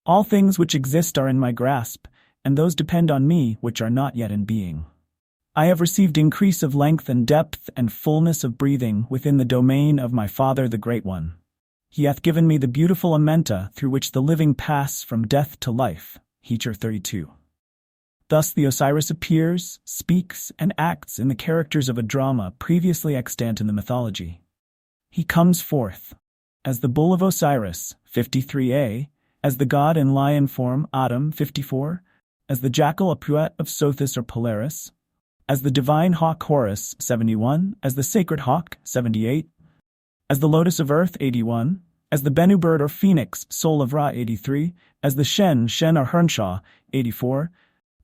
All things which exist are in my grasp, and those depend on me which are not yet in being. I have received increase of length and depth and fullness of breathing within the domain of my Father the Great One. He hath given me the beautiful Amenta through which the living pass from death to life. Hecher 32. Thus the Osiris appears, speaks, and acts in the characters of a drama previously extant in the mythology. He comes forth as the Bull of Osiris, 53a, as the god in lion form, Atum, 54, as the jackal Apuet of Sothis or Polaris, as the divine hawk Horus, 71, as the sacred hawk, 78, as the lotus of earth, 81, as the Bennu bird or phoenix, soul of Ra, 83, as the Shen or Hernshaw, 84,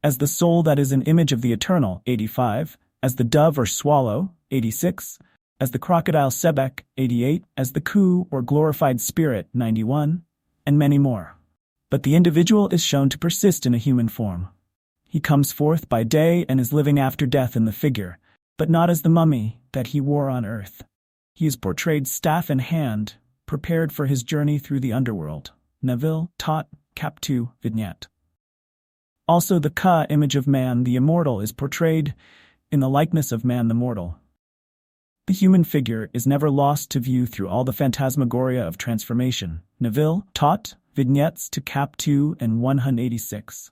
as the soul that is an image of the eternal, 85, as the dove or swallow, 86, as the crocodile Sebek, 88, as the Ku or glorified spirit, 91, and many more. But the individual is shown to persist in a human form. He comes forth by day and is living after death in the figure, but not as the mummy that he wore on earth. He is portrayed staff in hand, prepared for his journey through the underworld. Neville, Tot, Cap 2, Vignette. Also the Ka image of man the immortal is portrayed in the likeness of man the mortal. The human figure is never lost to view through all the phantasmagoria of transformation. Neville, Tot, Vignettes to Cap 2 and 186.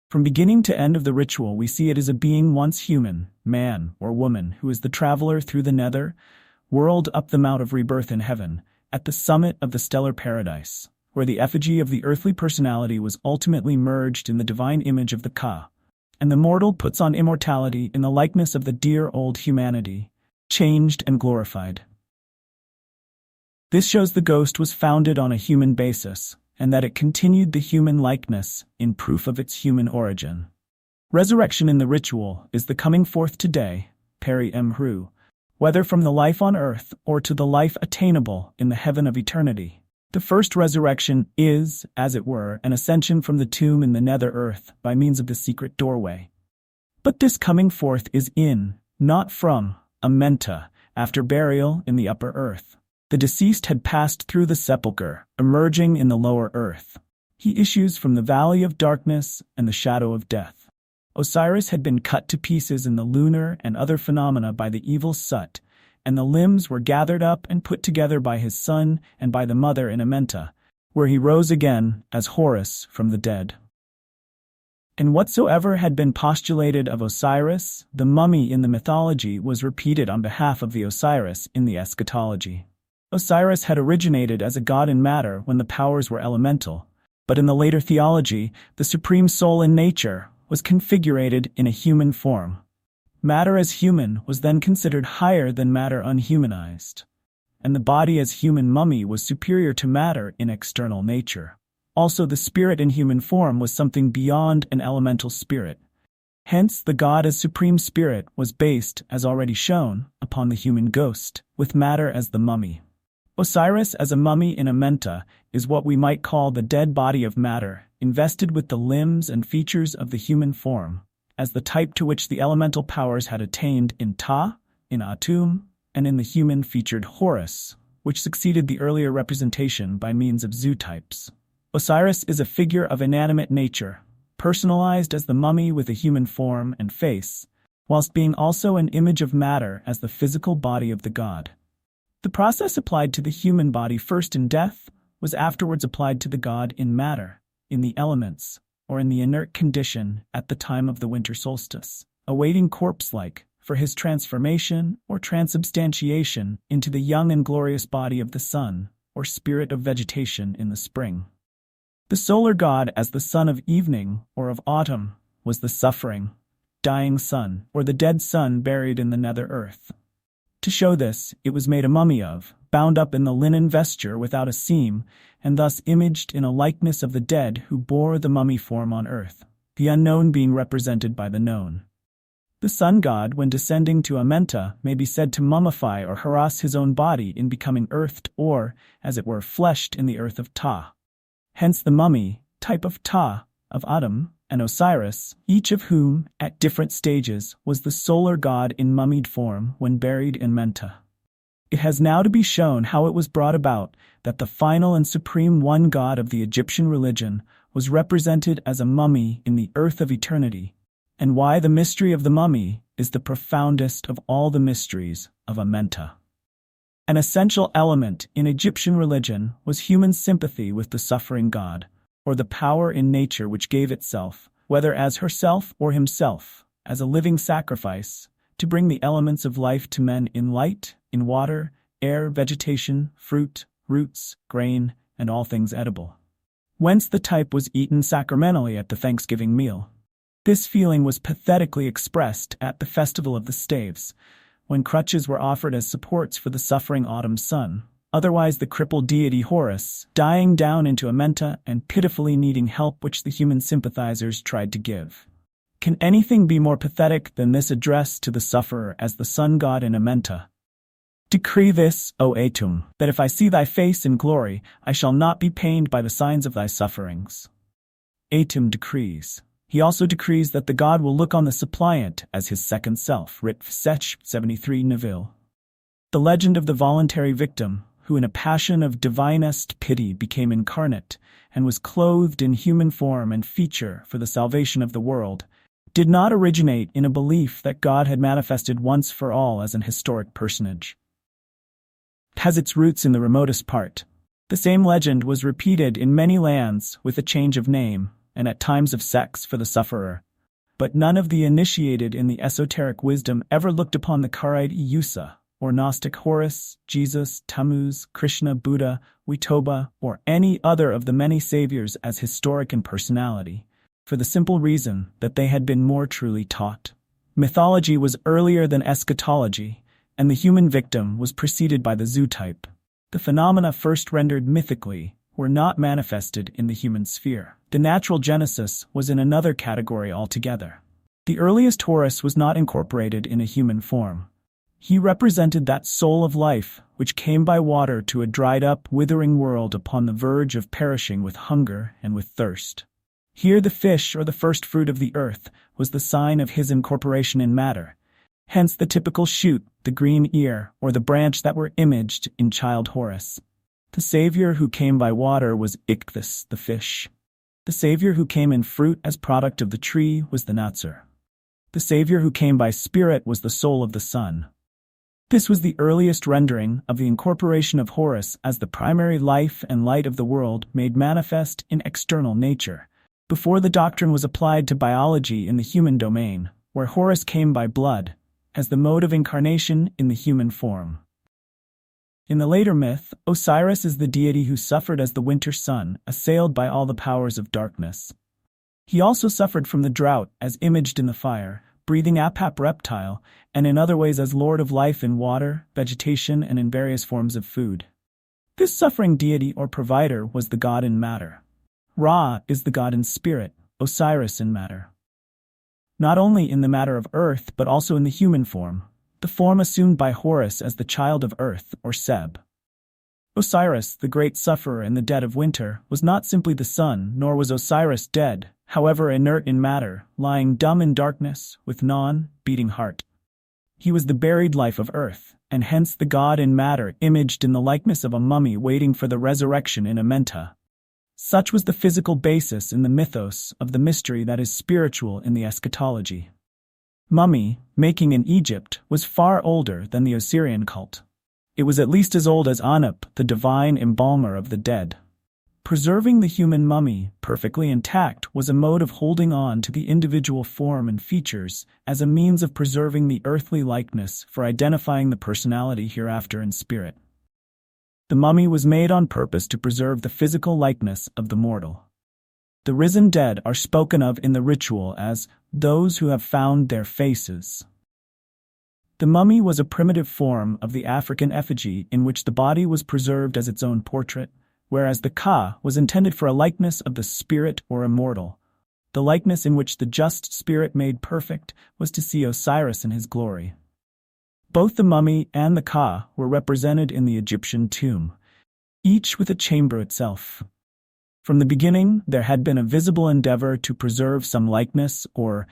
From beginning to end of the ritual we see it as a being once human, man or woman, who is the traveler through the nether world up the mount of rebirth in heaven, at the summit of the stellar paradise, where the effigy of the earthly personality was ultimately merged in the divine image of the Ka, and the mortal puts on immortality in the likeness of the dear old humanity, changed and glorified. This shows the ghost was founded on a human basis, and that it continued the human likeness in proof of its human origin. Resurrection in the ritual is the coming forth today, Peri Emhru, whether from the life on earth or to the life attainable in the heaven of eternity. The first resurrection is, as it were, an ascension from the tomb in the nether earth by means of the secret doorway. But this coming forth is in, not from, Amenta, after burial in the upper earth. The deceased had passed through the sepulchre, emerging in the lower earth. He issues from the valley of darkness and the shadow of death. Osiris had been cut to pieces in the lunar and other phenomena by the evil Sut, and the limbs were gathered up and put together by his son and by the mother in Amenta, where he rose again as Horus from the dead. And whatsoever had been postulated of Osiris, the mummy in the mythology, was repeated on behalf of the Osiris in the eschatology. Osiris had originated as a god in matter when the powers were elemental, but in the later theology, the supreme soul in nature was configurated in a human form. Matter as human was then considered higher than matter unhumanized, and the body as human mummy was superior to matter in external nature. Also, the spirit in human form was something beyond an elemental spirit. Hence, the god as supreme spirit was based, as already shown, upon the human ghost, with matter as the mummy. Osiris as a mummy in Amenta is what we might call the dead body of matter, invested with the limbs and features of the human form, as the type to which the elemental powers had attained in Ta, in Atum, and in the human-featured Horus, which succeeded the earlier representation by means of zootypes. Osiris is a figure of inanimate nature, personalized as the mummy with a human form and face, whilst being also an image of matter as the physical body of the god. The process applied to the human body first in death was afterwards applied to the god in matter, in the elements, or in the inert condition at the time of the winter solstice, awaiting corpse-like for his transformation or transubstantiation into the young and glorious body of the sun, or spirit of vegetation in the spring. The solar god as the son of evening or of autumn was the suffering, dying sun, or the dead sun buried in the nether earth. To show this, it was made a mummy of, bound up in the linen vesture without a seam, and thus imaged in a likeness of the dead who bore the mummy form on earth, the unknown being represented by the known. The sun god, when descending to Amenta, may be said to mummify or harass his own body in becoming earthed or, as it were, fleshed in the earth of Ta. Hence the mummy, type of Ta, of Atum, and Osiris, each of whom, at different stages, was the solar god in mummied form when buried in Amenta. It has now to be shown how it was brought about that the final and supreme one God of the Egyptian religion was represented as a mummy in the earth of eternity, and why the mystery of the mummy is the profoundest of all the mysteries of Amenta. An essential element in Egyptian religion was human sympathy with the suffering God, or the power in nature which gave itself, whether as herself or himself, as a living sacrifice, to bring the elements of life to men in light, in water, air, vegetation, fruit, roots, grain, and all things edible. Whence the type was eaten sacramentally at the Thanksgiving meal. This feeling was pathetically expressed at the Festival of the Staves, when crutches were offered as supports for the suffering autumn sun, otherwise the crippled deity Horus, dying down into Amenta and pitifully needing help which the human sympathizers tried to give. Can anything be more pathetic than this address to the sufferer as the sun god in Amenta? Decree this, O Atum, that if I see thy face in glory, I shall not be pained by the signs of thy sufferings. Atum decrees. He also decrees that the god will look on the suppliant as his second self. Rit. Sech 73 Neville. The legend of the voluntary victim, who in a passion of divinest pity became incarnate and was clothed in human form and feature for the salvation of the world, did not originate in a belief that God had manifested once for all as an historic personage. It has its roots in the remotest part. The same legend was repeated in many lands with a change of name, and at times of sex for the sufferer. But none of the initiated in the esoteric wisdom ever looked upon the Karaite Yusa, or Gnostic Horus, Jesus, Tammuz, Krishna, Buddha, Witoba, or any other of the many saviors as historic in personality, for the simple reason that they had been more truly taught. Mythology was earlier than eschatology, and the human victim was preceded by the zootype. The phenomena first rendered mythically were not manifested in the human sphere. The natural genesis was in another category altogether. The earliest Horus was not incorporated in a human form. He represented that soul of life which came by water to a dried-up, withering world upon the verge of perishing with hunger and with thirst. Here the fish, or the first fruit of the earth, was the sign of his incorporation in matter. Hence the typical shoot, the green ear, or the branch that were imaged in child Horus. The savior who came by water was Ichthys, the fish. The savior who came in fruit as product of the tree was the Natsir. The savior who came by spirit was the soul of the sun. This was the earliest rendering of the incorporation of Horus as the primary life and light of the world made manifest in external nature, before the doctrine was applied to biology in the human domain, where Horus came by blood, as the mode of incarnation in the human form. In the later myth, Osiris is the deity who suffered as the winter sun, assailed by all the powers of darkness. He also suffered from the drought as imaged in the fire, breathing Apap reptile, and in other ways as lord of life in water, vegetation, and in various forms of food. This suffering deity or provider was the god in matter. Ra is the god in spirit, Osiris in matter. Not only in the matter of earth but also in the human form, the form assumed by Horus as the child of earth, or Seb. Osiris, the great sufferer in the dead of winter, was not simply the sun, nor was Osiris dead, however inert in matter, lying dumb in darkness, with non-beating heart. He was the buried life of earth, and hence the god in matter imaged in the likeness of a mummy waiting for the resurrection in Amenta. Such was the physical basis in the mythos of the mystery that is spiritual in the eschatology. Mummy, making in Egypt, was far older than the Osirian cult. It was at least as old as Anup, the divine embalmer of the dead. Preserving the human mummy, perfectly intact, was a mode of holding on to the individual form and features as a means of preserving the earthly likeness for identifying the personality hereafter in spirit. The mummy was made on purpose to preserve the physical likeness of the mortal. The risen dead are spoken of in the ritual as those who have found their faces. The mummy was a primitive form of the African effigy in which the body was preserved as its own portrait, whereas the ka was intended for a likeness of the spirit or immortal. The likeness in which the just spirit made perfect was to see Osiris in his glory. Both the mummy and the ka were represented in the Egyptian tomb, each with a chamber itself. From the beginning, there had been a visible endeavor to preserve some likeness or